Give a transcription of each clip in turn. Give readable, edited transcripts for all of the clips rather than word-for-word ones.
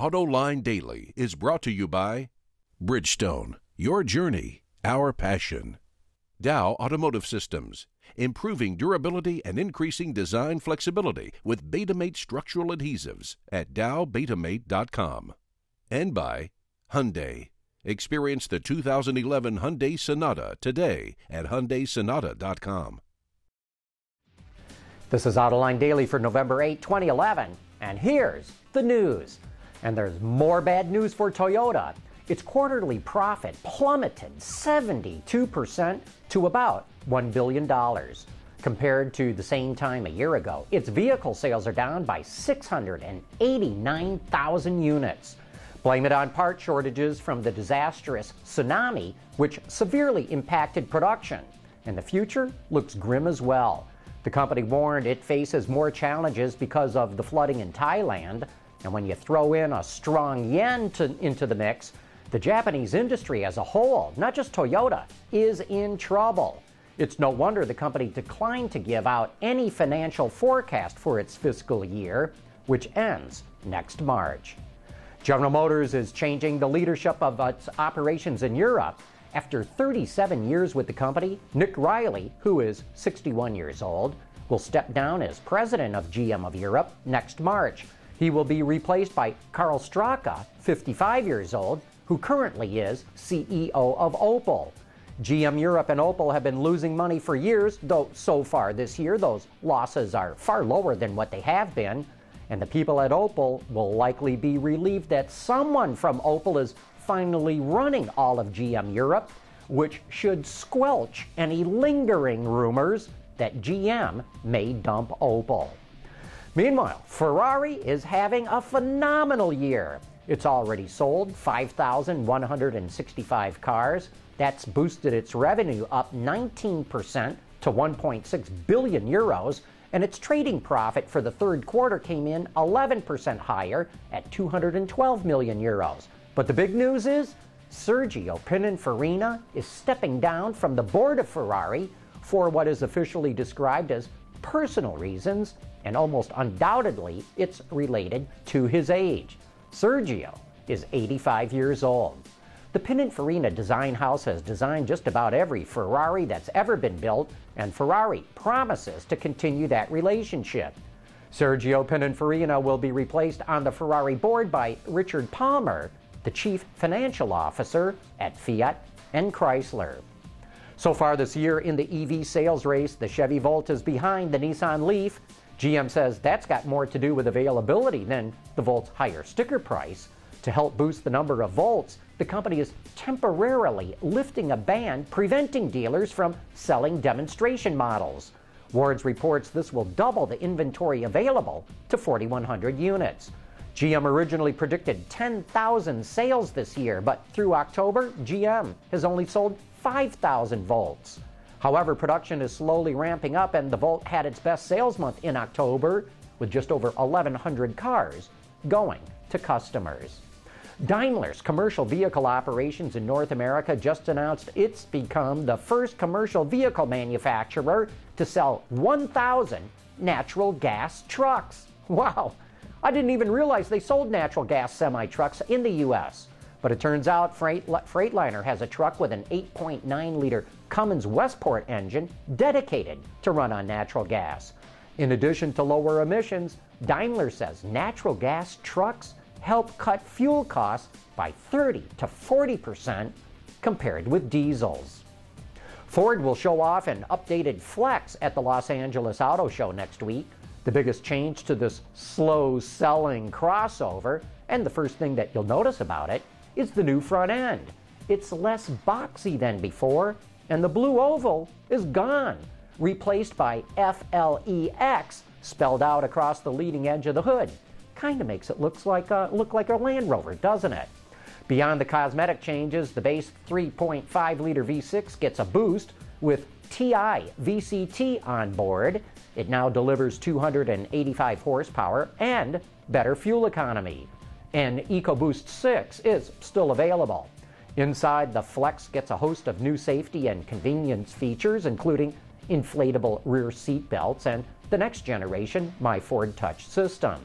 Autoline Daily is brought to you by Bridgestone, your journey, our passion. Dow Automotive Systems, improving durability and increasing design flexibility with Betamate structural adhesives at dowbetamate.com. And by Hyundai. Experience the 2011 Hyundai Sonata today at HyundaiSonata.com. This is Autoline Daily for November 8, 2011, and here's the news. And there's more bad news for Toyota. Its quarterly profit plummeted 72% to about $1 billion. Compared to the same time a year ago, its vehicle sales are down by 689,000 units. Blame it on part shortages from the disastrous tsunami, which severely impacted production. And the future looks grim as well. The company warned it faces more challenges because of the flooding in Thailand. And when you throw in a strong yen into the mix, the Japanese industry as a whole, not just Toyota, is in trouble. It's no wonder the company declined to give out any financial forecast for its fiscal year, which ends next March. General Motors is changing the leadership of its operations in Europe. After 37 years with the company, Nick Riley, who is 61 years old, will step down as president of GM of Europe next March. He will be replaced by Karl Straka, 55 years old, who currently is CEO of Opel. GM Europe and Opel have been losing money for years, though so far this year those losses are far lower than what they have been. And the people at Opel will likely be relieved that someone from Opel is finally running all of GM Europe, which should squelch any lingering rumors that GM may dump Opel. Meanwhile, Ferrari is having a phenomenal year. It's already sold 5,165 cars. That's boosted its revenue up 19% to 1.6 billion euros, and its trading profit for the third quarter came in 11% higher at 212 million euros. But the big news is Sergio Pininfarina is stepping down from the board of Ferrari for what is officially described as personal reasons, and almost undoubtedly it's related to his age. Sergio is 85 years old. The Pininfarina design house has designed just about every Ferrari that's ever been built, and Ferrari promises to continue that relationship. Sergio Pininfarina will be replaced on the Ferrari board by Richard Palmer, the chief financial officer at Fiat and Chrysler. So far this year in the EV sales race, the Chevy Volt is behind the Nissan Leaf. GM says that's got more to do with availability than the Volt's higher sticker price. To help boost the number of Volts, the company is temporarily lifting a ban preventing dealers from selling demonstration models. Wards reports this will double the inventory available to 4,100 units. GM originally predicted 10,000 sales this year, but through October, GM has only sold 5,000 Volts. However, production is slowly ramping up, and the Volt had its best sales month in October with just over 1,100 cars going to customers. Daimler's commercial vehicle operations in North America just announced it's become the first commercial vehicle manufacturer to sell 1,000 natural gas trucks. Wow! I didn't even realize they sold natural gas semi-trucks in the U.S. But it turns out Freightliner has a truck with an 8.9-liter Cummins Westport engine dedicated to run on natural gas. In addition to lower emissions, Daimler says natural gas trucks help cut fuel costs by 30 to 40% compared with diesels. Ford will show off an updated Flex at the Los Angeles Auto Show next week. The biggest change to this slow-selling crossover, and the first thing that you'll notice about it, is the new front end. It's less boxy than before, and the blue oval is gone, replaced by FLEX spelled out across the leading edge of the hood. Kind of makes it look like a Land Rover, doesn't it? Beyond the cosmetic changes, the base 3.5-liter V6 gets a boost with TI VCT on board. It now delivers 285 horsepower and better fuel economy. And EcoBoost 6 is still available. Inside, the Flex gets a host of new safety and convenience features, including inflatable rear seat belts and the next generation My Ford Touch system.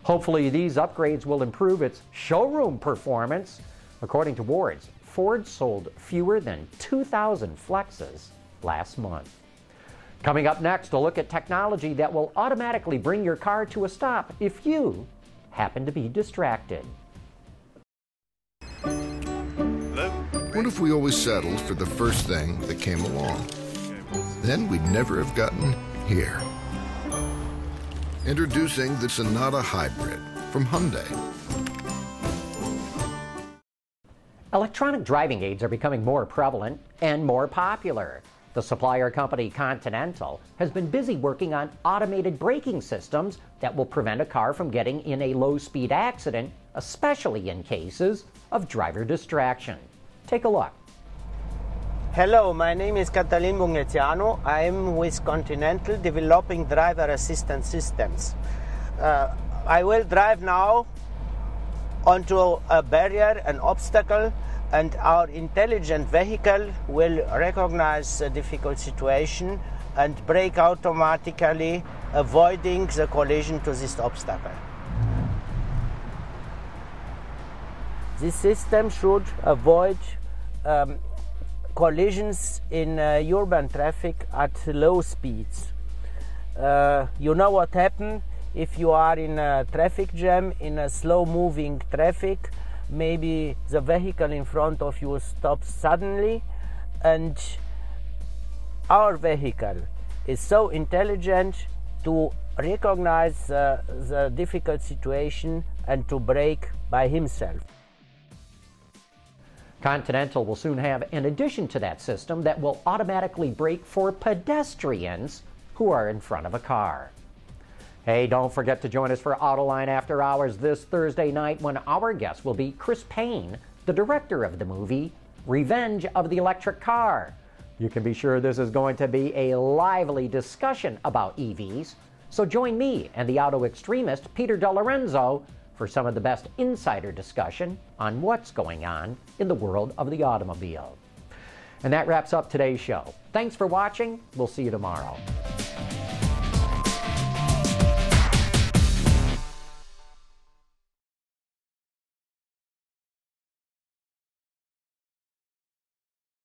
Hopefully, these upgrades will improve its showroom performance. According to Wards, Ford sold fewer than 2,000 Flexes last month. Coming up next, a look at technology that will automatically bring your car to a stop if you happen to be distracted. What if we always settled for the first thing that came along? Then we'd never have gotten here. Introducing the Sonata Hybrid from Hyundai. Electronic driving aids are becoming more prevalent and more popular. The supplier company Continental has been busy working on automated braking systems that will prevent a car from getting in a low-speed accident, especially in cases of driver distraction. Take a look. Hello, my name is Catalin Bugneziano. I am with Continental developing driver assistance systems. I will drive now onto a barrier, an obstacle, and our intelligent vehicle will recognize a difficult situation and brake automatically, avoiding the collision to this obstacle. This system should avoid collisions in urban traffic at low speeds. You know what happens if you are in a traffic jam, in a slow-moving traffic. Maybe the vehicle in front of you stops suddenly, and our vehicle is so intelligent to recognize the difficult situation and to brake by himself. Continental will soon have an addition to that system that will automatically brake for pedestrians who are in front of a car. Hey, don't forget to join us for Autoline After Hours this Thursday night when our guest will be Chris Payne, the director of the movie Revenge of the Electric Car. You can be sure this is going to be a lively discussion about EVs, so join me and the auto extremist Peter DeLorenzo for some of the best insider discussion on what's going on in the world of the automobile. And that wraps up today's show. Thanks for watching. We'll see you tomorrow.